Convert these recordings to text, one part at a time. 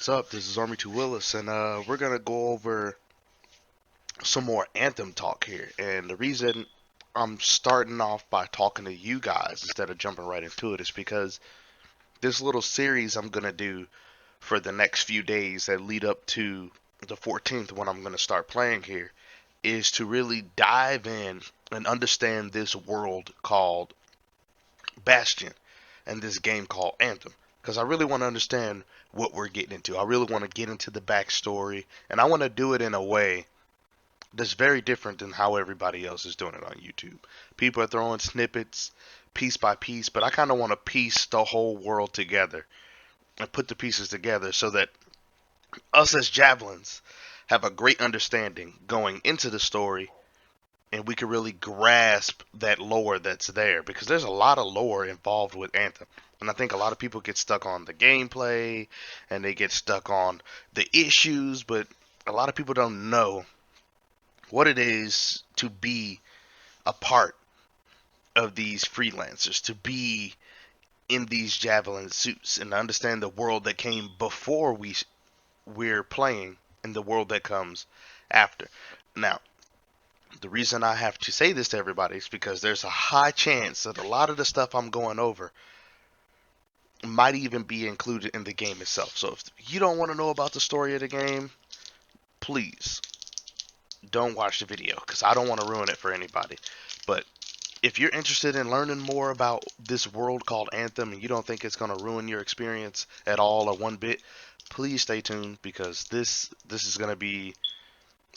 what's up? This is Army 2 Willis, and we're gonna go over some more Anthem talk here. And the reason I'm starting off by talking to you guys instead of jumping right into it is because this little series I'm gonna do for the next few days that lead up to the 14th when I'm gonna start playing here is to really dive in and understand this world called Bastion and this game called Anthem. Because I really want to understand what we're getting into. I really want to get into the backstory, and I want to do it in a way that's very different than how everybody else is doing it on YouTube. People are throwing snippets piece by piece, but I kind of want to piece the whole world together and put the pieces together so that us as javelins have a great understanding going into the story and we can really grasp that lore that's there because there's a lot of lore involved with Anthem. And I think a lot of people get stuck on the gameplay and they get stuck on the issues, but a lot of people don't know what it is to be a part of these freelancers, to be in these javelin suits and understand the world that came before we're playing and the world that comes after. Now, the reason I have to say this to everybody is because there's a high chance that a lot of the stuff I'm going over might even be included in the game itself. So if you don't want to know about the story of the game, please don't watch the video because I don't want to ruin it for anybody. But if you're interested in learning more about this world called Anthem and you don't think it's going to ruin your experience at all or one bit, please stay tuned because this is going to be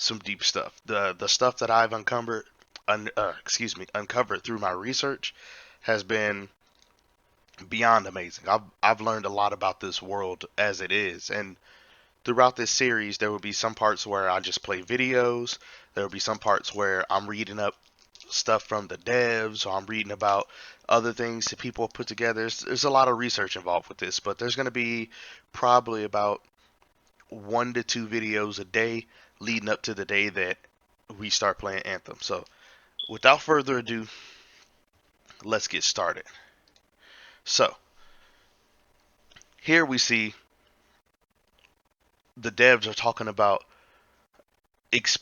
some deep stuff. The stuff that I've uncovered through my research has been beyond amazing. I've learned a lot about this world as it is, and throughout this series, there will be some parts where I just play videos. There will be some parts where I'm reading up stuff from the devs, or I'm reading about other things that people have put together. There's a lot of research involved with this, but there's going to be probably about 1 to 2 videos a day leading up to the day that we start playing Anthem. So, without further ado, let's get started. So, here we see the devs are talking about ex-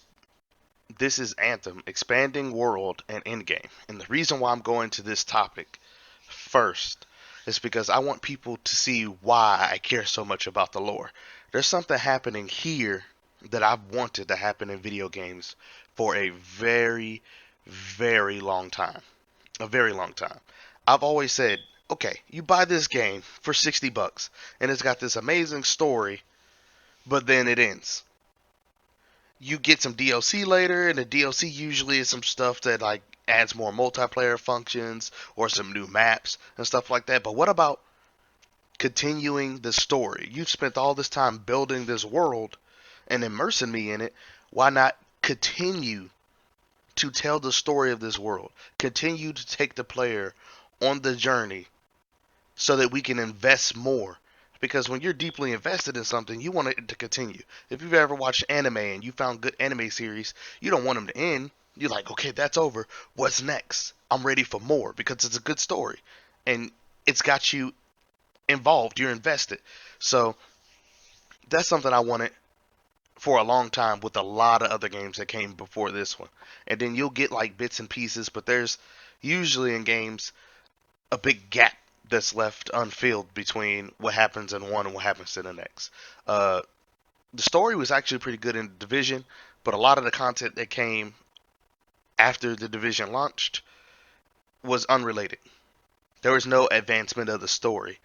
this is Anthem, expanding world and endgame. And the reason why I'm going to this topic first is because I want people to see why I care so much about the lore. There's something happening here that I've wanted to happen in video games for a very, very long time. A very long time. I've always said, okay, you buy this game for $60 and it's got this amazing story, but then it ends. You get some DLC later, and the DLC usually is some stuff that like adds more multiplayer functions or some new maps and stuff like that. But what about continuing the story? You've spent all this time building this world and immersing me in it. Why not continue to tell the story of this world? Continue to take the player on the journey so that we can invest more. Because when you're deeply invested in something, you want it to continue. If you've ever watched anime and you found good anime series, you don't want them to end. You're like, okay, that's over. What's next? I'm ready for more because it's a good story. And it's got you involved. You're invested. So that's something I wanted for a long time with a lot of other games that came before this one. And then you'll get like bits and pieces, but there's usually in games a big gap that's left unfilled between what happens in one and what happens in the next. Uh, the story was actually pretty good in Division, but a lot of the content that came after the Division launched was unrelated. There was no advancement of the story.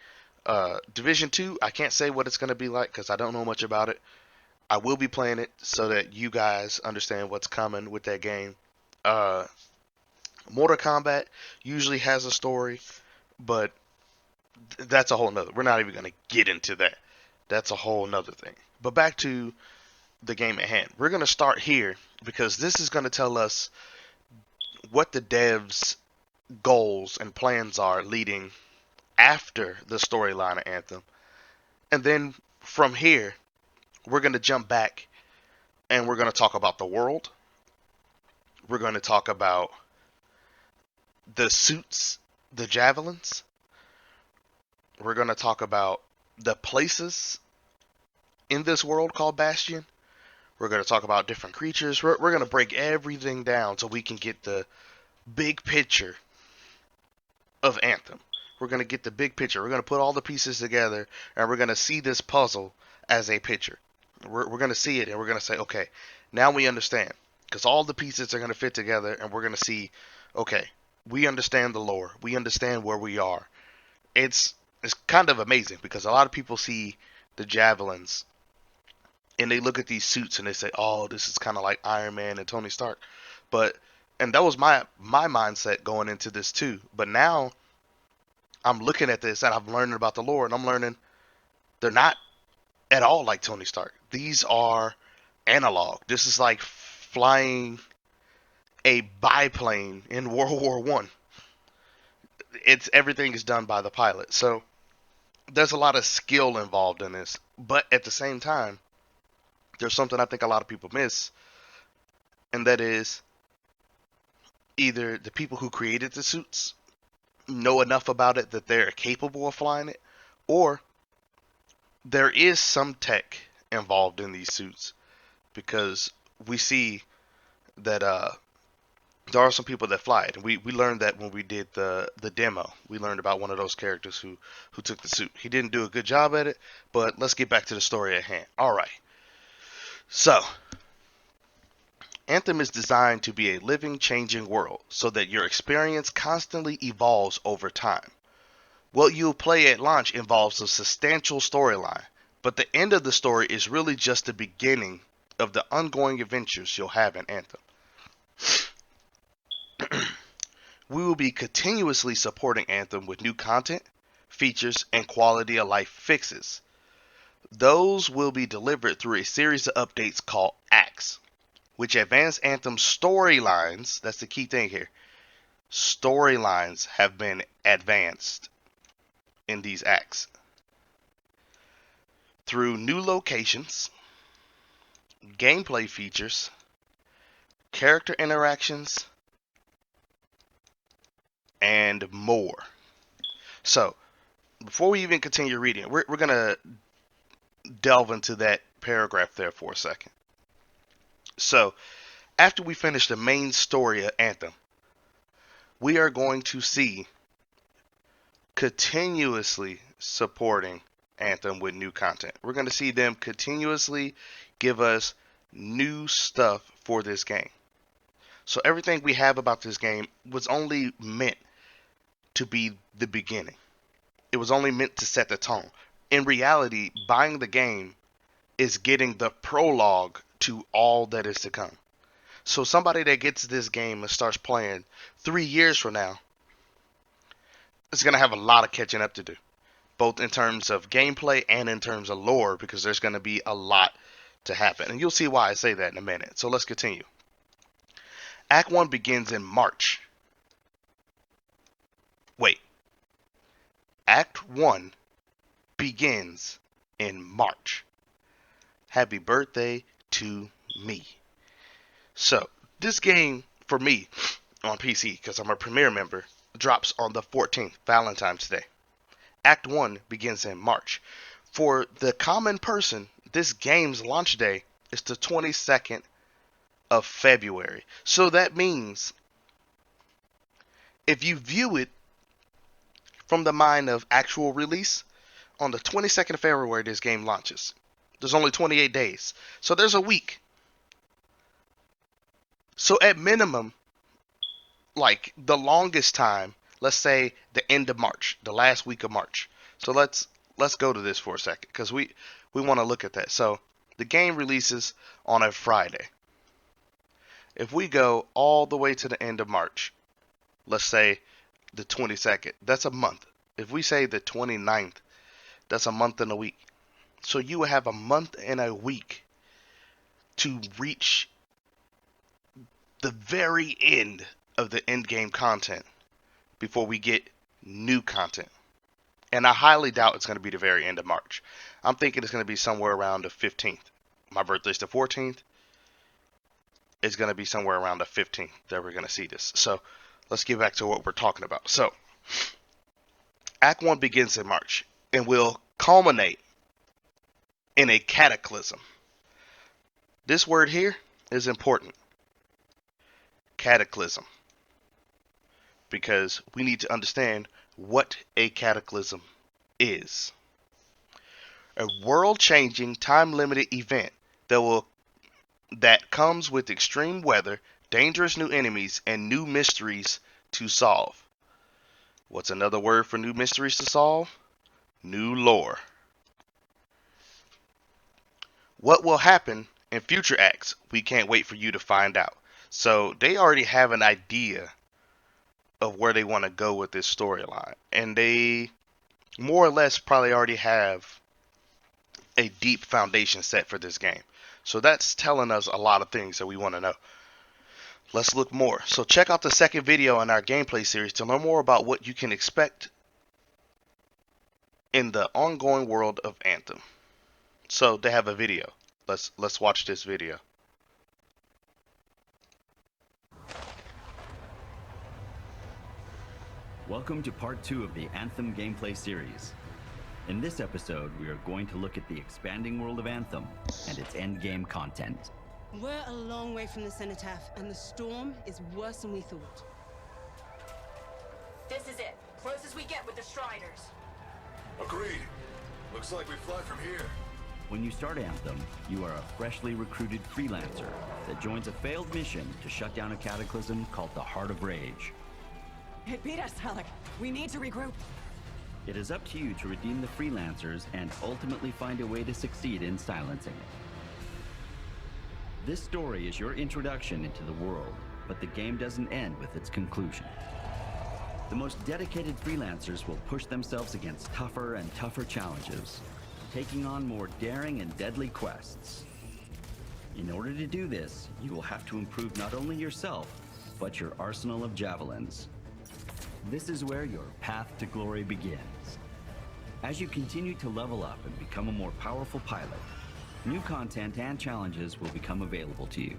Division 2, I can't say what it's going to be like because I don't know much about it. I will be playing it so that you guys understand what's coming with that game. Uh, Mortal Kombat usually has a story, but that's a whole nother. We're not even going to get into that. That's a whole nother thing. But back to the game at hand. We're going to start here because this is going to tell us what the devs' goals and plans are leading after the storyline of Anthem. And then from here, we're going to jump back and we're going to talk about the world. We're going to talk about the suits, the javelins. We're going to talk about the places in this world called Bastion. We're going to talk about different creatures. We're going to break everything down so we can get the big picture of Anthem. We're going to get the big picture. We're going to put all the pieces together and we're going to see this puzzle as a picture. We're going to see it and we're going to say, okay, now we understand. Because all the pieces are going to fit together and we're going to see, okay, we understand the lore. We understand where we are. It's kind of amazing because a lot of people see the javelins and they look at these suits and they say, "Oh, this is kind of like Iron Man and Tony Stark." But and that was my mindset going into this too. But now I'm looking at this and I'm learning about the lore and I'm learning they're not at all like Tony Stark. These are analog. This is like flying a biplane in World War One. It's everything is done by the pilot. So there's a lot of skill involved in this. But at the same time, there's something I think a lot of people miss, and that is either the people who created the suits know enough about it that they're capable of flying it, or there is some tech involved in these suits because we see that there are some people that fly it, and we learned that when we did the demo. We learned about one of those characters who took the suit. He didn't do a good job at it, but let's get back to the story at hand. All right, so Anthem is designed to be a living, changing world so that your experience constantly evolves over time. What you'll play at launch involves a substantial storyline, but the end of the story is really just the beginning of the ongoing adventures you'll have in Anthem. We will be continuously supporting Anthem with new content, features, and quality of life fixes. Those will be delivered through a series of updates called acts, which advance Anthem's storylines. That's the key thing here. Storylines have been advanced in these acts through new locations, gameplay features, character interactions, and more. So, before we even continue reading, we're going to delve into that paragraph there for a second. So, after we finish the main story of Anthem, we are going to see continuously supporting Anthem with new content. We're going to see them continuously give us new stuff for this game. So everything we have about this game was only meant to be the beginning. It was only meant to set the tone. In reality, buying the game is getting the prologue to all that is to come. So somebody that gets this game and starts playing 3 years from now is going to have a lot of catching up to do, both in terms of gameplay and in terms of lore, because there's going to be a lot to happen. And you'll see why I say that in a minute. So let's continue. Act 1 begins in March. Wait. Act 1 begins in March. Happy birthday to me. So, this game, for me, on PC, because I'm a Premier member, drops on the 14th, Valentine's Day. Act 1 begins in March. For the common person, this game's launch day is the 22nd of February. So that means if you view it from the mind of actual release, on the 22nd of February this game launches. There's only 28 days. So there's a week. So at minimum, like the longest time, let's say the end of March, the last week of March. So let's go to this for a second because we want to look at that. So the game releases on a Friday. If we go all the way to the end of March, let's say the 22nd, that's a month. If we say the 29th, that's a month and a week. So you will have a month and a week to reach the very end of the Endgame content before we get new content. And I highly doubt it's going to be the very end of March. I'm thinking it's going to be somewhere around the 15th. My birthday's the 14th. It's going to be somewhere around the 15th that we're going to see this. So let's get back to what we're talking about. So Act 1 begins in March and will culminate in a cataclysm. This word here is important. Cataclysm. Because we need to understand what a cataclysm is. A world-changing, time-limited event that comes with extreme weather, dangerous new enemies, and new mysteries to solve. What's another word for new mysteries to solve? New lore. What will happen in future acts? We can't wait for you to find out. So they already have an idea of where they want to go with this storyline, and they more or less probably already have a deep foundation set for this game. So that's telling us a lot of things that we want to know. Let's look more. So check out the second video in our gameplay series to learn more about what you can expect in the ongoing world of Anthem. So they have a video. Let's watch this video. Welcome to part 2 of the Anthem gameplay series. In this episode, we are going to look at the expanding world of Anthem and its endgame content. We're a long way from the cenotaph, and the storm is worse than we thought. This is it. Close as we get with the Striders. Agreed. Looks like we fly from here. When you start Anthem, you are a freshly recruited freelancer that joins a failed mission to shut down a cataclysm called the Heart of Rage. It beat us, Alec. We need to regroup. It is up to you to redeem the freelancers and ultimately find a way to succeed in silencing it. This story is your introduction into the world, but the game doesn't end with its conclusion. The most dedicated freelancers will push themselves against tougher and tougher challenges, taking on more daring and deadly quests. In order to do this, you will have to improve not only yourself, but your arsenal of javelins. This is where your path to glory begins. As you continue to level up and become a more powerful pilot, new content and challenges will become available to you.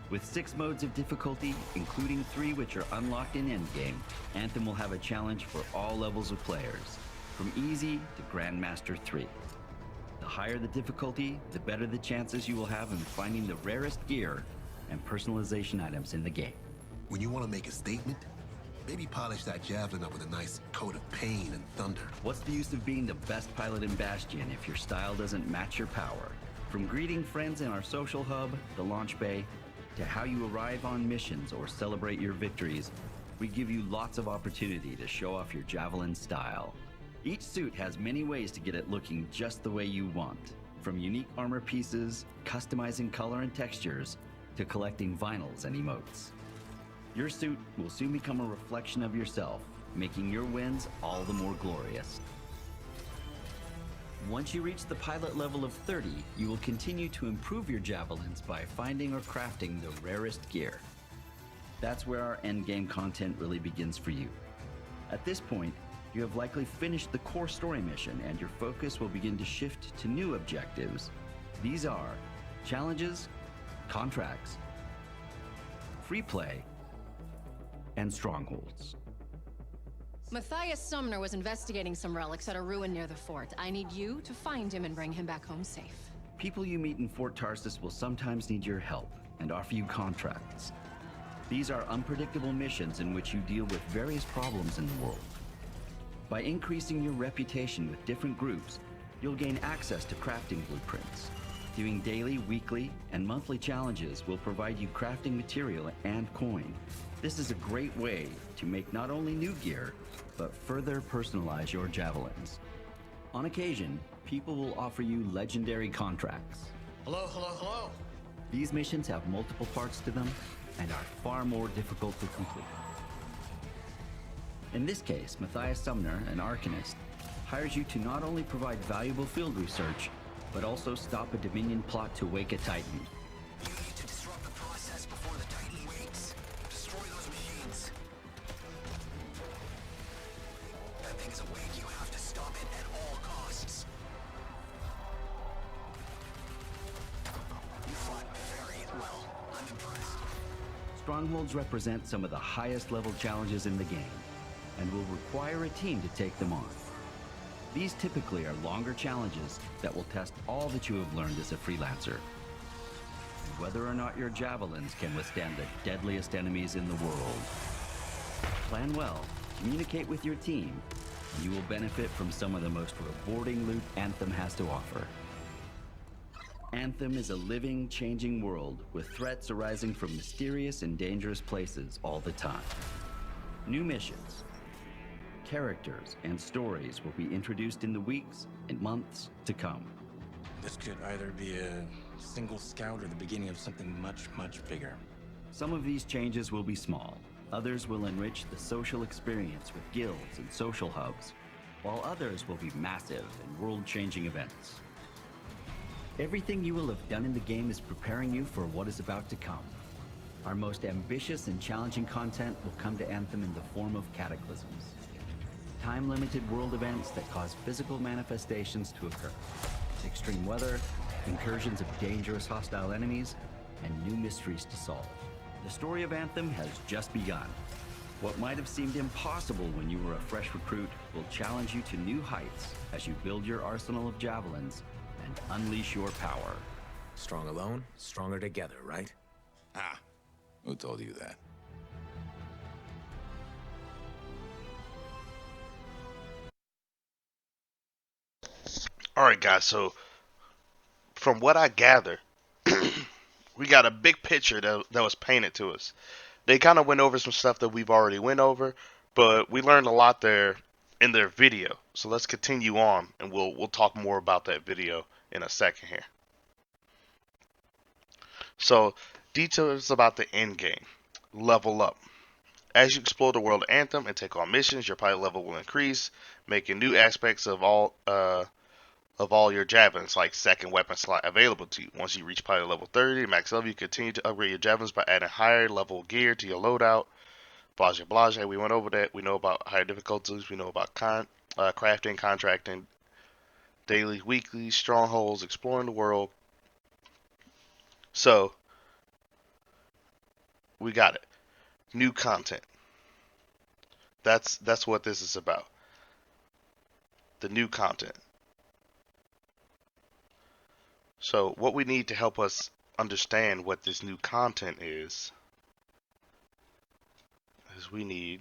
With 6 modes of difficulty, including 3 which are unlocked in Endgame, Anthem will have a challenge for all levels of players, from easy to Grandmaster 3. The higher the difficulty, the better the chances you will have in finding the rarest gear and personalization items in the game. When you want to make a statement, maybe polish that javelin up with a nice coat of pain and thunder. What's the use of being the best pilot in Bastion if your style doesn't match your power? From greeting friends in our social hub, the launch bay, to how you arrive on missions or celebrate your victories, we give you lots of opportunity to show off your javelin style. Each suit has many ways to get it looking just the way you want, from unique armor pieces, customizing color and textures, to collecting vinyls and emotes. Your suit will soon become a reflection of yourself, making your wins all the more glorious. Once you reach the pilot level of 30, you will continue to improve your javelins by finding or crafting the rarest gear. That's where our endgame content really begins for you. At this point, you have likely finished the core story mission and your focus will begin to shift to new objectives. These are challenges, contracts, free play, and strongholds. Matthias Sumner was investigating some relics at a ruin near the fort. I need you to find him and bring him back home safe. People you meet in Fort Tarsis will sometimes need your help and offer you contracts. These are unpredictable missions in which you deal with various problems in the world. By increasing your reputation with different groups, you'll gain access to crafting blueprints. Doing daily, weekly, and monthly challenges will provide you crafting material and coin. This is a great way to make not only new gear, but further personalize your javelins. On occasion, people will offer you legendary contracts. Hello, hello, hello. These missions have multiple parts to them and are far more difficult to complete. In this case, Matthias Sumner, an Arcanist, hires you to not only provide valuable field research, but also stop a Dominion plot to wake a Titan. You need to disrupt the process before the Titan wakes. Destroy those machines. That thing is awake. You have to stop it at all costs. You fought very well. I'm impressed. Strongholds represent some of the highest level challenges in the game, and will require a team to take them on. These typically are longer challenges that will test all that you have learned as a freelancer. And whether or not your javelins can withstand the deadliest enemies in the world. Plan well, communicate with your team, and you will benefit from some of the most rewarding loot Anthem has to offer. Anthem is a living, changing world with threats arising from mysterious and dangerous places all the time. New missions, characters, and stories will be introduced in the weeks and months to come. This could either be a single scout or the beginning of something much, much bigger. Some of these changes will be small. Others will enrich the social experience with guilds and social hubs, while others will be massive and world-changing events. Everything you will have done in the game is preparing you for what is about to come. Our most ambitious and challenging content will come to Anthem in the form of cataclysms. Time-limited world events that cause physical manifestations to occur. Extreme weather, incursions of dangerous hostile enemies, and new mysteries to solve. The story of Anthem has just begun. What might have seemed impossible when you were a fresh recruit will challenge you to new heights as you build your arsenal of javelins and unleash your power. Strong alone, stronger together, right? Ah, who told you that? Alright, guys, so from what I gather, we got a big picture that was painted to us. They kind of went over some stuff that we've already went over, but we learned a lot there in their video. So let's continue on, and we'll talk more about that video in a second here. So, details about the end game. Level up. As you explore the world of Anthem and take on missions, your pilot level will increase, making new aspects of all your javelins, like second weapon slot, available to you. Once you reach pilot level 30, max level, you continue to upgrade your javelins by adding higher level gear to your loadout. Blase blase. We went over that. We know about higher difficulties. We know about crafting, contracting, daily, weekly, strongholds, exploring the world. So, we got it. New content. That's what this is about. The new content. So, what we need to help us understand what this new content is we need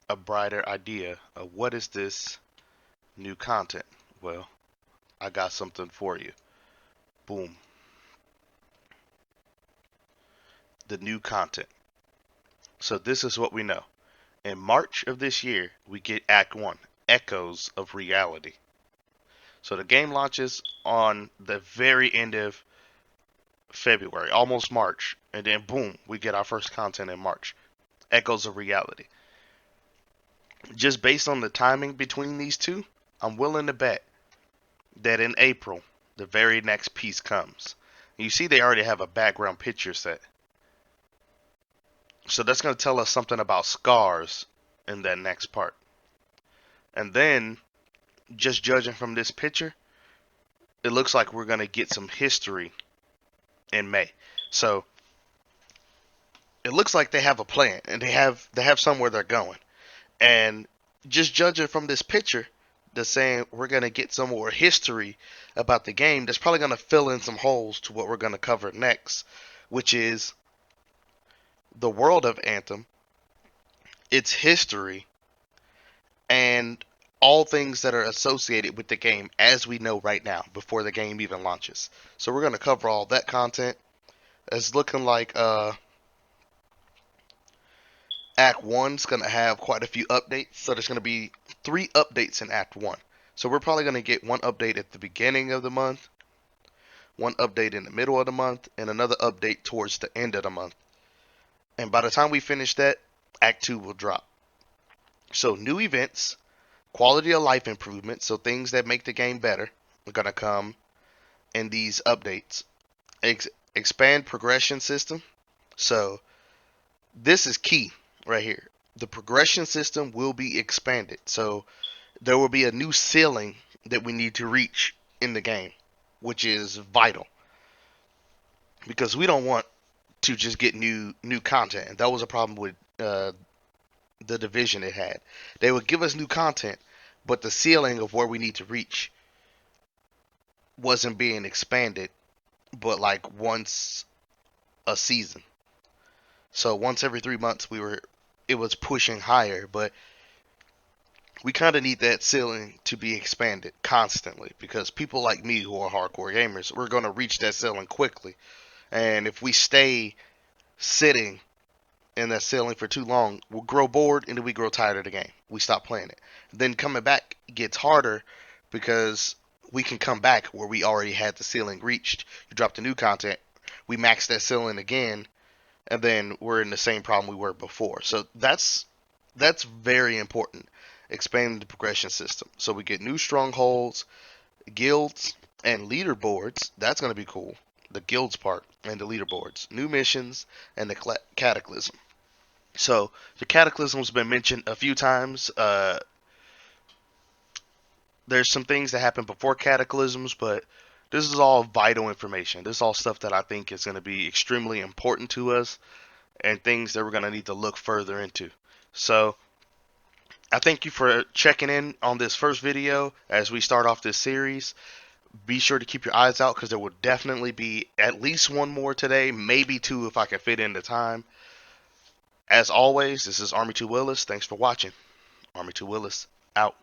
a brighter idea of what is this new content. Well, I got something for you. Boom. The new content. So this is what we know. In March of this year, we get Act 1, Echoes of Reality. So the game launches on the very end of February, almost March, and then boom, we get our first content in March. Echoes of Reality. Just based on the timing between these two, I'm willing to bet that in April, the very next piece comes. You see they already have a background picture set. So that's going to tell us something about scars in that next part. And then, just judging from this picture, it looks like we're going to get some history in May. So, it looks like they have a plan, and they have somewhere they're going. And just judging from this picture, they're saying we're going to get some more history about the game. That's probably going to fill in some holes to what we're going to cover next, which is the world of Anthem, its history, and all things that are associated with the game as we know right now, before the game even launches. So we're going to cover all that content. It's looking like Act 1's going to have quite a few updates. So there's going to be 3 updates in Act 1. So we're probably going to get one update at the beginning of the month, one update in the middle of the month, and another update towards the end of the month. And by the time we finish that, Act 2 will drop. So new events, quality of life improvements, so things that make the game better, are going to come in these updates. Expand progression system. So this is key right here. The progression system will be expanded. So there will be a new ceiling that we need to reach in the game, which is vital. Because we don't want to just get new content. And that was a problem with the division it had. They would give us new content, but the ceiling of where we need to reach wasn't being expanded, but like once a season. So once every 3 months it was pushing higher, but we kind of need that ceiling to be expanded constantly because people like me who are hardcore gamers, we're going to reach that ceiling quickly. And if we stay sitting in that ceiling for too long, we'll grow bored and then we grow tired of the game. We stop playing it. Then coming back gets harder because we can come back where we already had the ceiling reached. You drop the new content, we max that ceiling again, and then we're in the same problem we were before. So that's very important. Expanding the progression system so we get new strongholds, guilds, and leaderboards. That's going to be cool. The guilds part and the leaderboards, new missions, and the cataclysm. So the cataclysm's been mentioned a few times. There's some things that happen before cataclysms, but this is all vital information. This is all stuff that I think is going to be extremely important to us and things that we're going to need to look further into. So I thank you for checking in on this first video as we start off this series. Be sure to keep your eyes out because there will definitely be at least one more today, maybe two if I can fit in the time. As always, this is Army 2 Willis. Thanks for watching. Army 2 Willis, out.